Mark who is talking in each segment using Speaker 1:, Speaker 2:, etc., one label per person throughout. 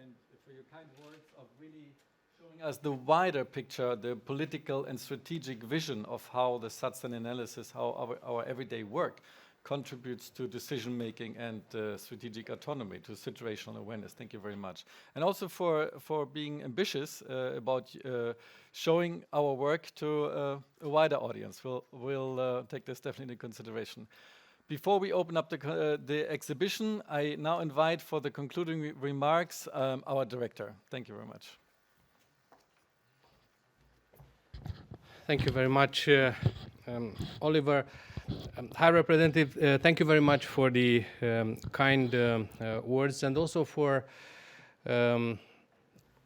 Speaker 1: and for your kind words of really showing us the wider picture, the political and strategic vision of how the SatCen analysis, how our everyday work contributes to decision-making and strategic autonomy, to situational awareness. Thank you very much. And also for being ambitious about showing our work to a wider audience. We'll take this definitely into consideration. Before we open up the exhibition, I now invite for the concluding remarks our director. Thank you very much.
Speaker 2: Thank you very much, Oliver. High Representative, thank you very much for the kind words, and also for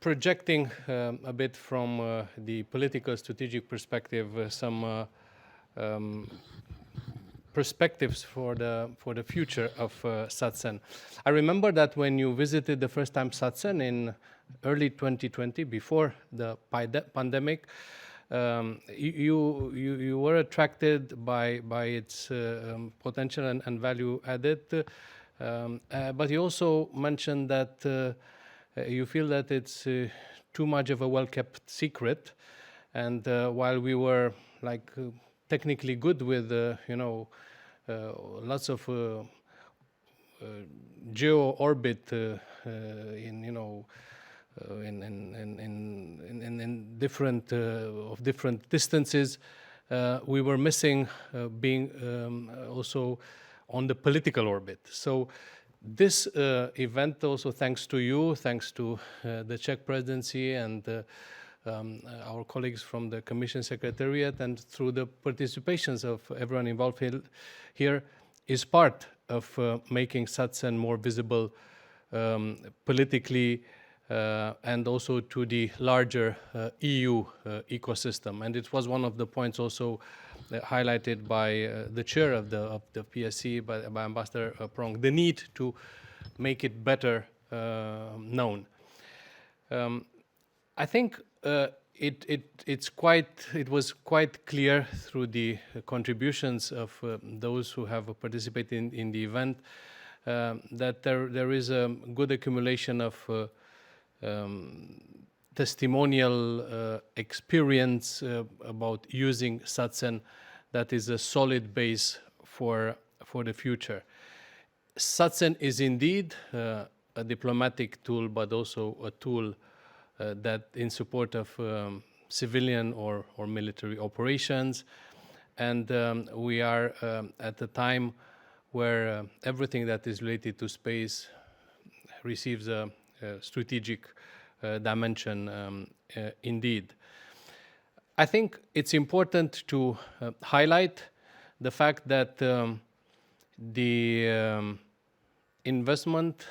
Speaker 2: projecting a bit from the political strategic perspective some perspectives for the future of SatCen. I remember that when you visited the first time SatCen in early 2020, before the pandemic, you were attracted by its potential and value added, but you also mentioned that you feel that it's too much of a well-kept secret, and while we were like technically good with lots of geo orbit in different distances, we were missing being also on the political orbit. So this event, also thanks to you, thanks to the Czech Presidency and our colleagues from the Commission Secretariat, and through the participations of everyone involved here, is part of making SatCen more visible politically, and also to the larger EU ecosystem. And it was one of the points also highlighted by the chair of the PSC, by Ambassador Prong, the need to make it better known. I think it was quite clear through the contributions of those who have participated in the event that there is a good accumulation of testimonial experience about using SatCen that is a solid base for the future. SatCen is indeed a diplomatic tool, but also a tool that in support of civilian or military operations. And we are at a time where everything that is related to space receives a strategic dimension indeed. I think it's important to highlight the fact that the investment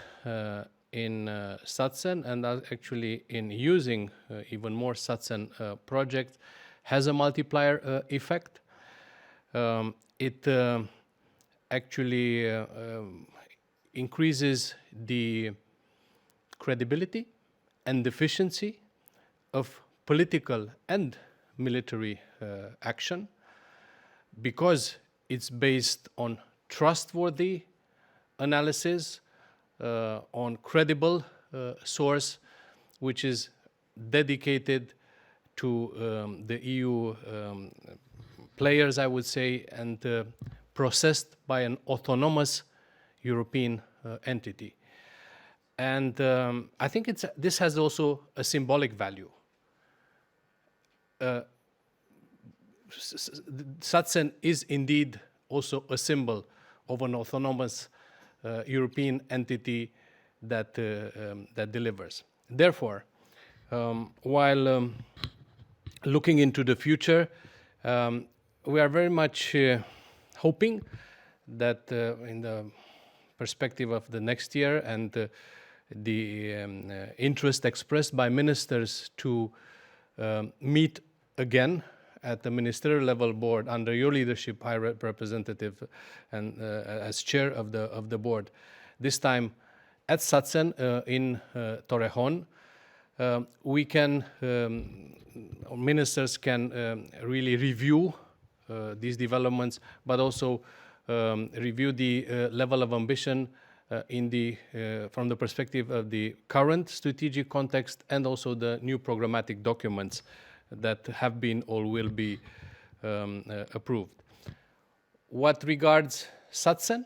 Speaker 2: in SatCen, and actually in using even more SatCen projects, has a multiplier effect. It actually increases the credibility and efficiency of political and military action, because it's based on trustworthy analysis, on credible source, which is dedicated to the EU players, I would say, and processed by an autonomous European entity. And I think this has also a symbolic value. SatCen is indeed also a symbol of an autonomous European entity that delivers. Therefore, while looking into the future, we are very much hoping that in the perspective of the next year and the interest expressed by ministers to meet again at the ministerial level board under your leadership, High Representative, and as chair of the board, this time at SatCen in Torrejon, we can, ministers can really review these developments, but also review the level of ambition from the perspective of the current strategic context and also the new programmatic documents that have been or will be approved. What regards SatCen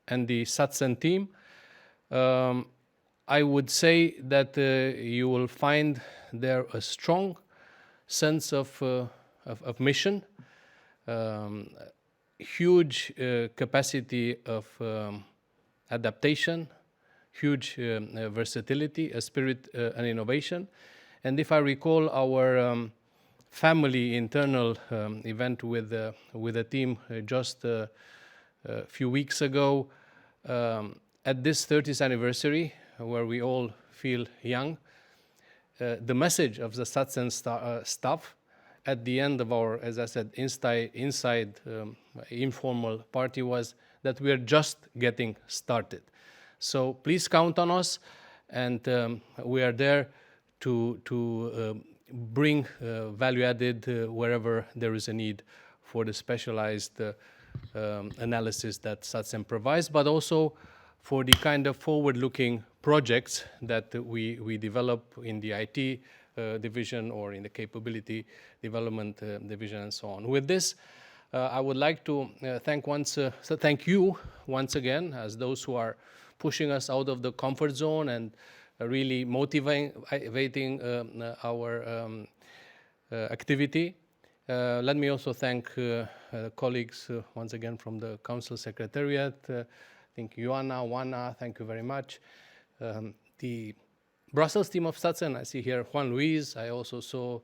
Speaker 2: and the SatCen team, I would say that you will find there a strong sense of mission, huge capacity of adaptation, huge versatility, a spirit and innovation. And if I recall our family internal event with a team just a few weeks ago, at this 30th anniversary, where we all feel young, the message of the SatCen staff at the end of our, as I said, inside informal party was that we are just getting started. So please count on us, and we are there to bring value added wherever there is a need for the specialized analysis that SatCen provides, but also for the kind of forward-looking projects that we develop in the IT division or in the capability development division and so on. With this, I would like to thank you once again as those who are pushing us out of the comfort zone and really motivating our activity. Let me also thank colleagues once again from the Council Secretariat. I think Ioana, thank you very much. The Brussels team of SatCen, I see here Juan Luis. I also saw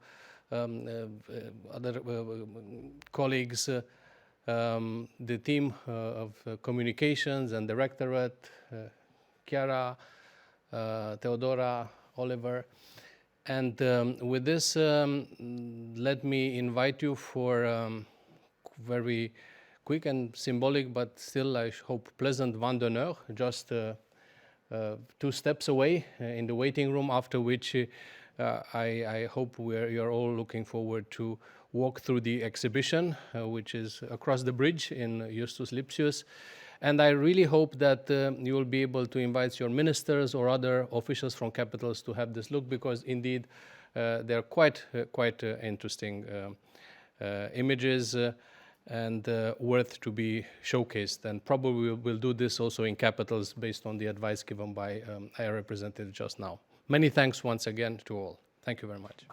Speaker 2: other colleagues, the team of communications and directorate, Chiara, Theodora, Oliver. And with this, let me invite you for very quick and symbolic, but still, I hope, pleasant vin d'honneur, just 2 steps away in the waiting room, after which I hope you're all looking forward to walk through the exhibition, which is across the bridge in Justus Lipsius. And I really hope that you will be able to invite your ministers or other officials from capitals to have this look, because indeed they're quite interesting images and worth to be showcased. And probably we'll do this also in capitals based on the advice given by our representative just now. Many thanks once again to all. Thank you very much.